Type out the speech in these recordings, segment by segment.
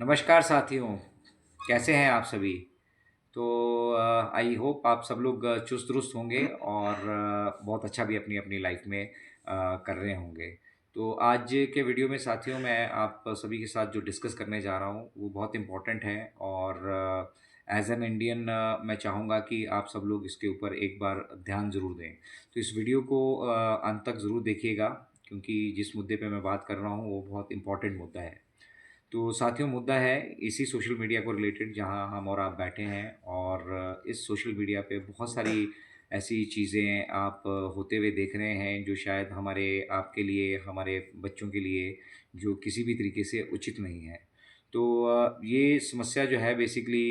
नमस्कार साथियों, कैसे हैं आप सभी? तो आई होप आप सब लोग चुस्त-दुरुस्त होंगे और बहुत अच्छा भी अपनी-अपनी लाइफ में कर रहे होंगे। तो आज के वीडियो में साथियों मैं आप सभी के साथ जो डिस्कस करने जा रहा हूँ, वो बहुत इम्पोर्टेंट है और एज़ एन इंडियन मैं चाहूँगा कि आप सब लोग इसके ऊपर एक बार ध्यान ज़रूर दें। तो इस वीडियो को अंत तक ज़रूर देखिएगा क्योंकि जिस मुद्दे पे मैं बात कर रहा हूँ, वो बहुत इम्पोर्टेंट मुद्दा है। तो साथियों मुद्दा है इसी सोशल मीडिया को रिलेटेड जहां हम और आप बैठे हैं और इस सोशल मीडिया पे बहुत सारी ऐसी चीज़ें आप होते हुए देख रहे हैं जो शायद हमारे आपके लिए हमारे बच्चों के लिए जो किसी भी तरीके से उचित नहीं है। तो ये समस्या जो है बेसिकली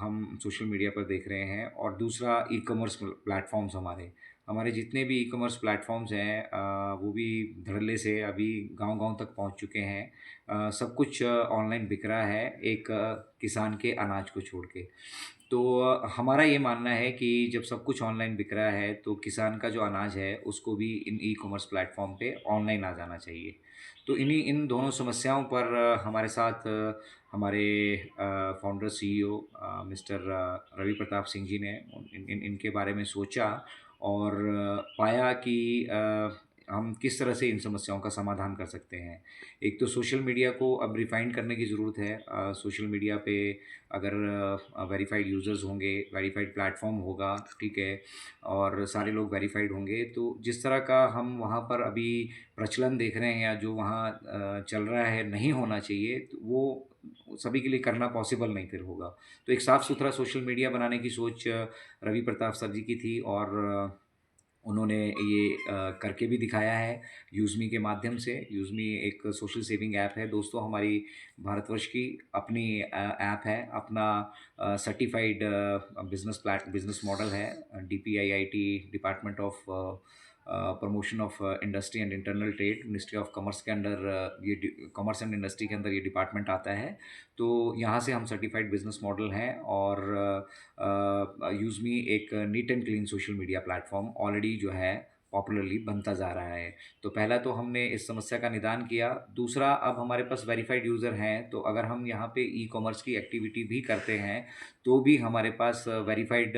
हम सोशल मीडिया पर देख रहे हैं और दूसरा ई-कॉमर्स प्लेटफ़ॉर्म्स हमारे हमारे जितने भी ई-कॉमर्स प्लेटफ़ॉर्म्स हैं वो भी धड़ल्ले से अभी गाँव-गाँव तक पहुँच चुके हैं। सब कुछ ऑनलाइन बिक रहा है एक किसान के अनाज को छोड़ के। तो हमारा ये मानना है कि जब सब कुछ ऑनलाइन बिक रहा है तो किसान का जो अनाज है उसको भी इन ई-कॉमर्स प्लेटफ़ॉर्म पे ऑनलाइन आ जाना चाहिए। तो इन दोनों समस्याओं पर हमारे साथ हमारे founder CEO mister Ravi Pratap Singh ji ने इनके बारे में सोचा और पाया कि हम किस तरह से इन समस्याओं का समाधान कर सकते हैं। एक तो सोशल मीडिया को अब रिफ़ाइन करने की ज़रूरत है। सोशल मीडिया पे अगर वेरिफ़ाइड यूज़र्स होंगे, वेरिफ़ाइड प्लेटफ़ॉर्म होगा, ठीक है? और सारे लोग वेरिफ़ाइड होंगे, तो जिस तरह का हम वहाँ पर अभी प्रचलन देख रहे हैं या जो वहाँ चल रहा है, नहीं होना चाहिए, तो वो सभी के लिए करना पॉसिबल नहीं फिर होगा। तो एक साफ़-सुथरा सोशल मीडिया बनाने की सोच रवि प्रताप सर जी की थी और उन्होंने ये करके भी दिखाया है यूज़मी के माध्यम से। यूज़मी एक सोशल सेविंग ऐप है दोस्तों हमारी भारतवर्ष की अपनी ऐप है, अपना सर्टिफ़ाइड बिज़नेस मॉडल है। DPIIT department of promotion of industry and internal trade ministry of commerce के अंडर ये कॉमर्स एंड इंडस्ट्री के अंदर ये डिपार्टमेंट आता है। तो यहाँ से हम सर्टिफ़ाइड बिज़नेस मॉडल हैं और यूज़मी एक neat and clean social media platform already जो है पॉपुलरली बनता जा रहा है। तो पहला तो हमने इस समस्या का निदान किया, दूसरा अब हमारे पास वेरिफ़ाइड यूज़र हैं, तो अगर हम यहाँ पे ई-कॉमर्स की एक्टिविटी भी करते हैं, तो भी हमारे पास वेरिफ़ाइड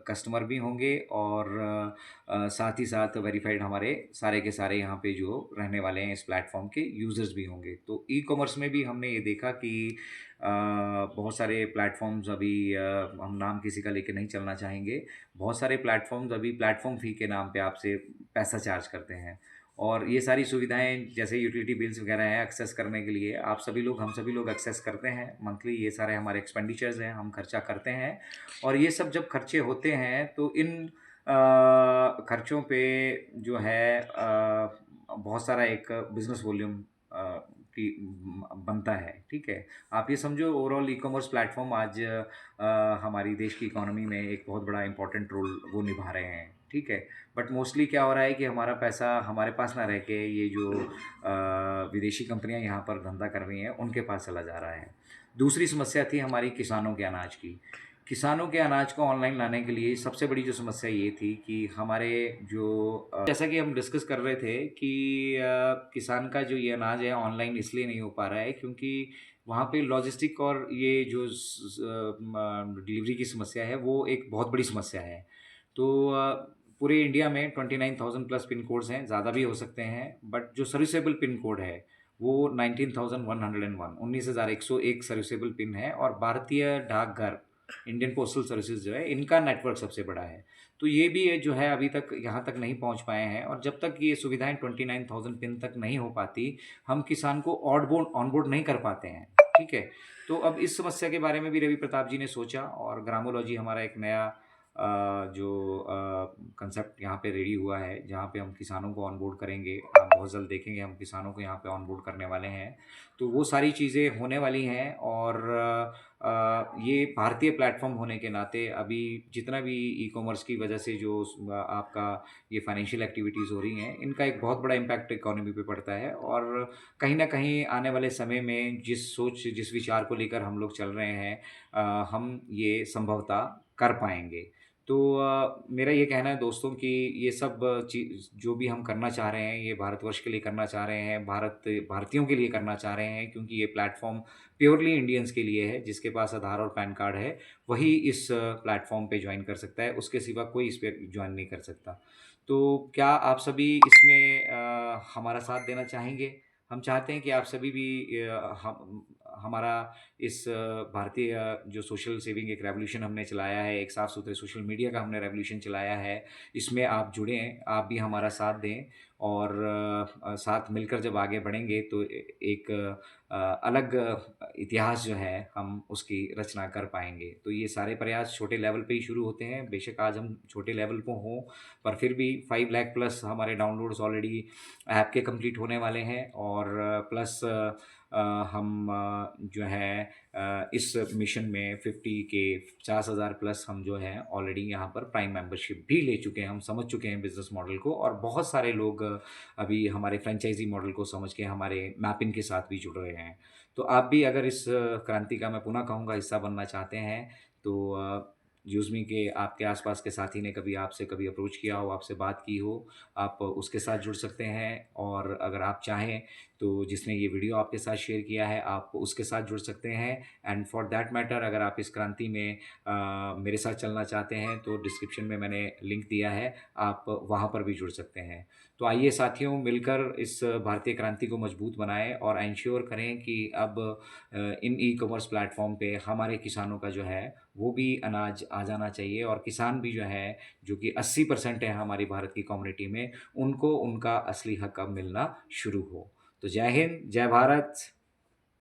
कस्टमर भी होंगे और साथ ही साथ वेरिफ़ाइड हमारे सारे के सारे यहाँ पे जो रहने वाले हैं इस प्लेटफ़ॉर्म के यूज़र्स भी होंगे। तो ई-कॉमर्स में भी हमने ये देखा कि बहुत सारे प्लेटफ़ॉर्म्स अभी हम नाम किसी का लेके नहीं चलना चाहेंगे। बहुत सारे प्लेटफ़ॉर्म्स अभी प्लेटफ़ॉर्म फ़ी के नाम पे आपसे पैसा चार्ज करते हैं और ये सारी सुविधाएँ जैसे यूटिलिटी बिल्स वगैरह हैं एक्सेस करने के लिए आप सभी लोग हम सभी लोग एक्सेस करते हैं मंथली ये सारे हमारे एक्सपेंडिचर्स हैं, हम खर्चा करते हैं और ये सब जब खर्चे होते हैं तो इन खर्चों पे जो है बहुत सारा एक बिज़नेस वॉल्यूम की बनता है, ठीक है? आप ये समझो ओवरऑल ई-कॉमर्स प्लेटफ़ॉर्म आज हमारी देश की इकोनॉमी में एक बहुत बड़ा इम्पोर्टेंट रोल वो निभा रहे हैं, ठीक है? बट मोस्टली क्या हो रहा है कि हमारा पैसा हमारे पास ना रह के ये जो विदेशी कंपनियाँ यहाँ पर धंधा कर रही हैं, उनके पास चला जा रहा है। दूसरी समस्या थी हमारी किसानों के अनाज की। किसानों के अनाज को ऑनलाइन लाने के लिए सबसे बड़ी जो समस्या ये थी कि हमारे जो जैसा कि हम डिस्कस कर रहे थे कि किसान का जो ये अनाज है ऑनलाइन इसलिए नहीं हो पा रहा है क्योंकि वहाँ पे लॉजिस्टिक और ये जो डिलीवरी की समस्या है वो एक बहुत बड़ी समस्या है। तो पूरे इंडिया में 29,000 प्लस पिन कोड्स हैं, ज़्यादा भी हो सकते हैं, बट जो सर्विसेबल पिन कोड है वो 19,101 19,101 सर्विसेबल पिन है और भारतीय डाकघर इंडियन पोस्टल सर्विसेज जो है इनका नेटवर्क सबसे बड़ा है। तो ये भी है जो है अभी तक यहाँ तक नहीं पहुँच पाए हैं और जब तक ये सुविधाएँ 29,000 पिन तक नहीं हो पाती, हम किसान को ऑनबोर्ड नहीं कर पाते हैं, ठीक है? तो अब इस समस्या के बारे में भी रवि प्रताप जी ने सोचा और ग्रामोलॉजी हमारा एक नया जो कंसेप्ट यहाँ पे रेडी हुआ है, जहाँ पे हम किसानों को ऑनबोर्ड करेंगे। आप बहुत जल्द देखेंगे हम किसानों को यहाँ पे ऑनबोर्ड करने वाले हैं। तो वो सारी चीज़ें होने वाली हैं और ये भारतीय प्लेटफ़ॉर्म होने के नाते अभी जितना भी ई-कॉमर्स की वजह से जो आपका ये फाइनेंशियल एक्टिविटीज़ हो रही हैं, इनका एक बहुत बड़ा इम्पैक्ट इकोनॉमी पे पड़ता है और कहीं न कहीं आने वाले समय में जिस विचार को लेकर हम लोग चल रहे हैं हम ये संभवतः कर पाएँगे। तो मेरा ये कहना है दोस्तों कि ये सब चीज़ जो भी हम करना चाह रहे हैं, ये भारतवर्ष के लिए करना चाह रहे हैं, भारतीयों के लिए करना चाह रहे हैं, क्योंकि ये प्लेटफ़ॉर्म प्योरली इंडियंस के लिए है। जिसके पास आधार और पैन कार्ड है, वही इस प्लेटफ़ॉर्म पे जॉइन कर सकता है, उसके सिवा कोई इस पे जॉइन नहीं कर सकता। तो क्या आप सभी इसमें हमारा साथ देना चाहेंगे? हम चाहते हैं कि आप सभी भी हम हमारा इस भारतीय जो सोशल सेविंग एक रेवोल्यूशन हमने चलाया है, एक साफ-सुथरे सोशल मीडिया का हमने रेवोल्यूशन चलाया है, इसमें आप जुड़ें, आप भी हमारा साथ दें और साथ मिलकर जब आगे बढ़ेंगे तो एक अलग इतिहास जो है हम उसकी रचना कर पाएँगे। तो ये सारे प्रयास छोटे लेवल पे ही शुरू होते हैं, बेशक आज हम छोटे लेवल पे हों, पर फिर भी 5 लाख प्लस हमारे डाउनलोड्स ऑलरेडी ऐप के कंप्लीट होने वाले हैं और प्लस हम जो है इस मिशन में 50 के 50,000 प्लस हम जो है ऑलरेडी यहाँ पर प्राइम मेंबरशिप भी ले चुके हैं। हम समझ चुके हैं बिज़नेस मॉडल को और बहुत सारे लोग अभी हमारे फ्रेंचाइज़ी मॉडल को समझ के हमारे मैपिंग के साथ भी जुड़ रहे हैं। तो आप भी अगर इस क्रांति का मैं पुनः कहूँगा हिस्सा बनना चाहते हैं तो यूज़मी के आपके आस-पास के साथी ने कभी आपसे कभी अप्रोच किया हो, आपसे बात की हो, आप उसके साथ जुड़ सकते हैं और अगर आप चाहें तो जिसने ये वीडियो आपके साथ शेयर किया है, आप उसके साथ जुड़ सकते हैं एंड फॉर दैट मैटर अगर आप इस क्रांति में मेरे साथ चलना चाहते हैं, तो डिस्क्रिप्शन में मैंने लिंक दिया है, आप वहाँ पर भी जुड़ सकते हैं। तो आइए साथियों मिलकर इस भारतीय क्रांति को मजबूत बनाएँ और एंश्योर करें कि अब इन ई-कॉमर्स प्लेटफ़ॉर्म पे हमारे किसानों का जो है, वो भी अनाज आ जाना चाहिए और किसान भी जो है, जो कि 80% है हमारी भारत की कम्युनिटी में, उनको उनका असली हक अब मिलना शुरू हो। तो जय हिंद, जय भारत।